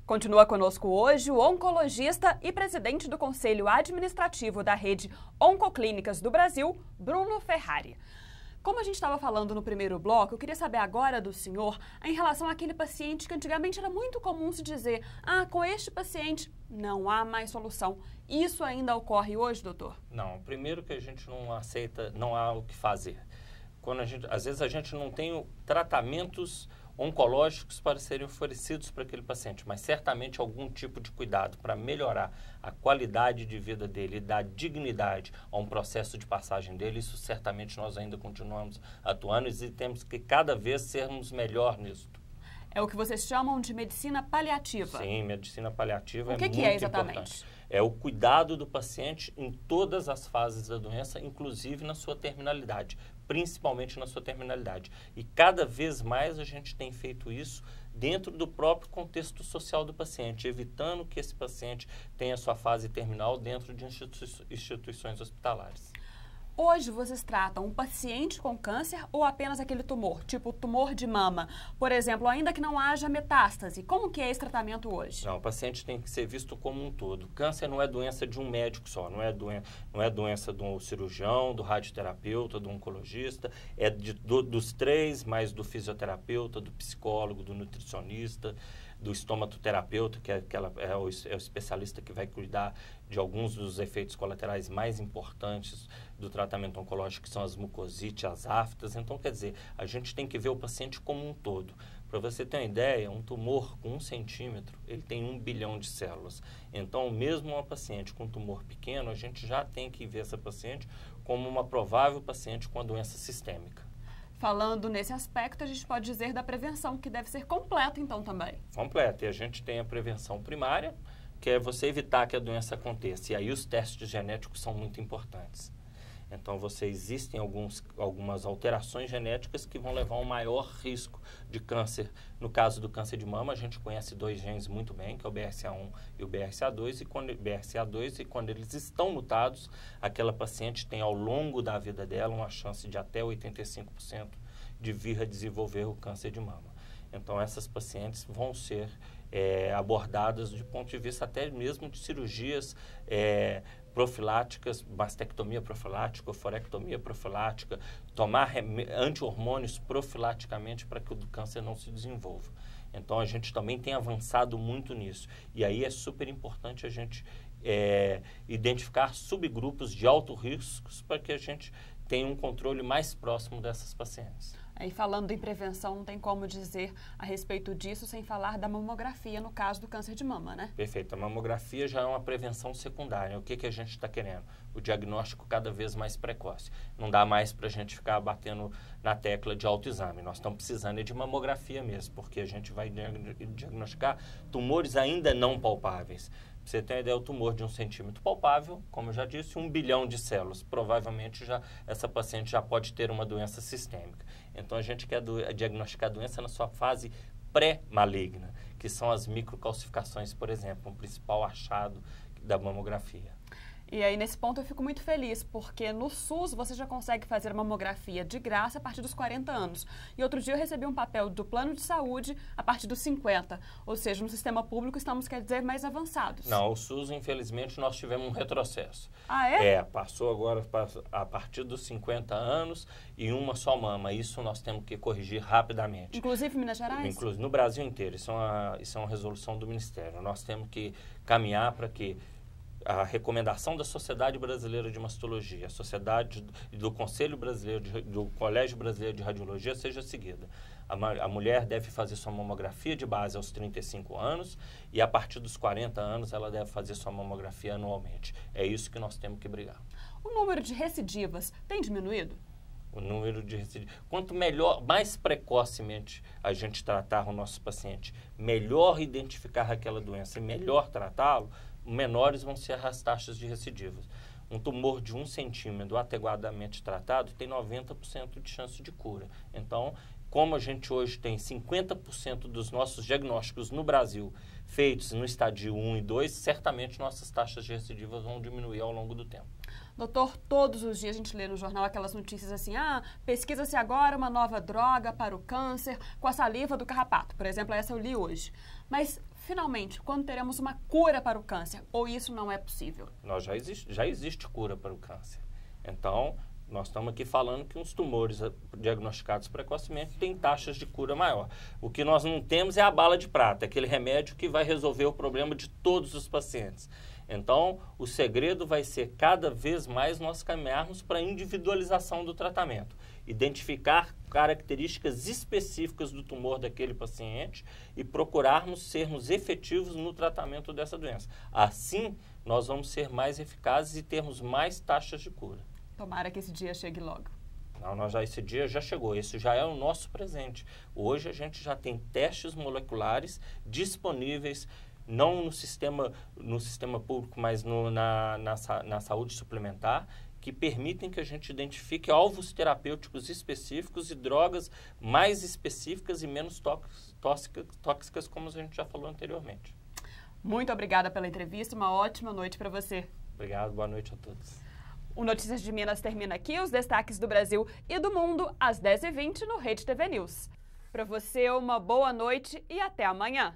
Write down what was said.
Continua conosco hoje o oncologista e presidente do Conselho Administrativo da Rede Oncoclínicas do Brasil, Bruno Ferrari. Como a gente estava falando no primeiro bloco, eu queria saber agora do senhor em relação àquele paciente que antigamente era muito comum se dizer: com este paciente não há mais solução. Isso ainda ocorre hoje, doutor? Não, primeiro que a gente não aceita, não há o que fazer. Às vezes a gente não tem tratamentos oncológicos para serem oferecidos para aquele paciente, mas certamente algum tipo de cuidado para melhorar a qualidade de vida dele e dar dignidade a um processo de passagem dele, isso certamente nós ainda continuamos atuando e temos que cada vez sermos melhor nisso. É o que vocês chamam de medicina paliativa. Sim, medicina paliativa é muito importante. O que é exatamente? É o cuidado do paciente em todas as fases da doença, inclusive na sua terminalidade, principalmente na sua terminalidade. E cada vez mais a gente tem feito isso dentro do próprio contexto social do paciente, evitando que esse paciente tenha sua fase terminal dentro de instituições hospitalares. Hoje vocês tratam um paciente com câncer ou apenas aquele tumor, tipo tumor de mama? Por exemplo, ainda que não haja metástase, como que é esse tratamento hoje? Não, o paciente tem que ser visto como um todo. Câncer não é doença de um médico só, não é doença do cirurgião, do radioterapeuta, do oncologista, é dos três, mais do fisioterapeuta, do psicólogo, do nutricionista, do estomatoterapeuta, que é o especialista que vai cuidar de alguns dos efeitos colaterais mais importantes do tratamento oncológico, que são as mucosites, as aftas. Então, quer dizer, a gente tem que ver o paciente como um todo. Para você ter uma ideia, um tumor com 1 centímetro, ele tem 1 bilhão de células. Então, mesmo uma paciente com tumor pequeno, a gente já tem que ver essa paciente como uma provável paciente com a doença sistêmica. Falando nesse aspecto, a gente pode dizer da prevenção, que deve ser completa, então, também. Completa. E a gente tem a prevenção primária, que é você evitar que a doença aconteça. E aí os testes genéticos são muito importantes. Então, existem algumas alterações genéticas que vão levar a um maior risco de câncer. No caso do câncer de mama, a gente conhece 2 genes muito bem, que é o BRCA1 e o BRCA2. E quando eles estão mutados, aquela paciente tem, ao longo da vida dela, uma chance de até 85% de vir a desenvolver o câncer de mama. Então, essas pacientes vão ser abordadas do ponto de vista até mesmo de cirurgias profiláticas, mastectomia profilática, oforectomia profilática, tomar anti-hormônios profilaticamente para que o câncer não se desenvolva. Então, a gente também tem avançado muito nisso. E aí é super importante a gente identificar subgrupos de alto riscos para que a gente tenha um controle mais próximo dessas pacientes. E falando em prevenção, não tem como dizer a respeito disso sem falar da mamografia, no caso do câncer de mama, né? Perfeito. A mamografia já é uma prevenção secundária. O que a gente está querendo? O diagnóstico cada vez mais precoce. Não dá mais para a gente ficar batendo na tecla de autoexame. Nós estamos precisando de mamografia mesmo, porque a gente vai diagnosticar tumores ainda não palpáveis. Pra você ter uma ideia, o tumor de 1 centímetro palpável, como eu já disse, 1 bilhão de células. Provavelmente essa paciente já pode ter uma doença sistêmica. Então, a gente quer diagnosticar a doença na sua fase pré-maligna, que são as microcalcificações, por exemplo, um principal achado da mamografia. E aí, nesse ponto, eu fico muito feliz, porque no SUS você já consegue fazer mamografia de graça a partir dos 40 anos. E outro dia eu recebi um papel do plano de saúde a partir dos 50. Ou seja, no sistema público estamos, quer dizer, mais avançados. Não, o SUS, infelizmente, nós tivemos um retrocesso. Ah, é? Passou agora a partir dos 50 anos e uma só mama. Isso nós temos que corrigir rapidamente. Inclusive em Minas Gerais? Inclusive no Brasil inteiro. Isso é uma resolução do Ministério. Nós temos que caminhar para que a recomendação da Sociedade Brasileira de Mastologia, do Conselho Brasileiro, do Colégio Brasileiro de Radiologia seja seguida. A mulher deve fazer sua mamografia de base aos 35 anos e a partir dos 40 anos ela deve fazer sua mamografia anualmente. É isso que nós temos que brigar. O número de recidivas tem diminuído? O número de recidivas. Quanto melhor, mais precocemente a gente tratar o nosso paciente, melhor identificar aquela doença e melhor tratá-lo, menores vão ser as taxas de recidivas. Um tumor de 1 centímetro adequadamente tratado tem 90% de chance de cura. Então, como a gente hoje tem 50% dos nossos diagnósticos no Brasil feitos no estádio 1 e 2, certamente nossas taxas de recidivas vão diminuir ao longo do tempo. Doutor, todos os dias a gente lê no jornal aquelas notícias assim, pesquisa-se agora uma nova droga para o câncer com a saliva do carrapato. Por exemplo, essa eu li hoje. Mas, finalmente, quando teremos uma cura para o câncer? Ou isso não é possível? Já existe cura para o câncer. Então, nós estamos aqui falando que uns tumores diagnosticados precocemente têm taxas de cura maior. O que nós não temos é a bala de prata, aquele remédio que vai resolver o problema de todos os pacientes. Então, o segredo vai ser cada vez mais nós caminharmos para a individualização do tratamento. Identificar características específicas do tumor daquele paciente e procurarmos sermos efetivos no tratamento dessa doença. Assim, nós vamos ser mais eficazes e termos mais taxas de cura. Tomara que esse dia chegue logo. Não, esse dia já chegou, esse já é o nosso presente. Hoje a gente já tem testes moleculares disponíveis, não no sistema público, mas na saúde suplementar, que permitem que a gente identifique alvos terapêuticos específicos e drogas mais específicas e menos tóxicas, como a gente já falou anteriormente. Muito obrigada pela entrevista, uma ótima noite para você. Obrigado, boa noite a todos. O Notícias de Minas termina aqui. Os destaques do Brasil e do mundo, às 10h20 no Rede TV News. Para você, uma boa noite e até amanhã.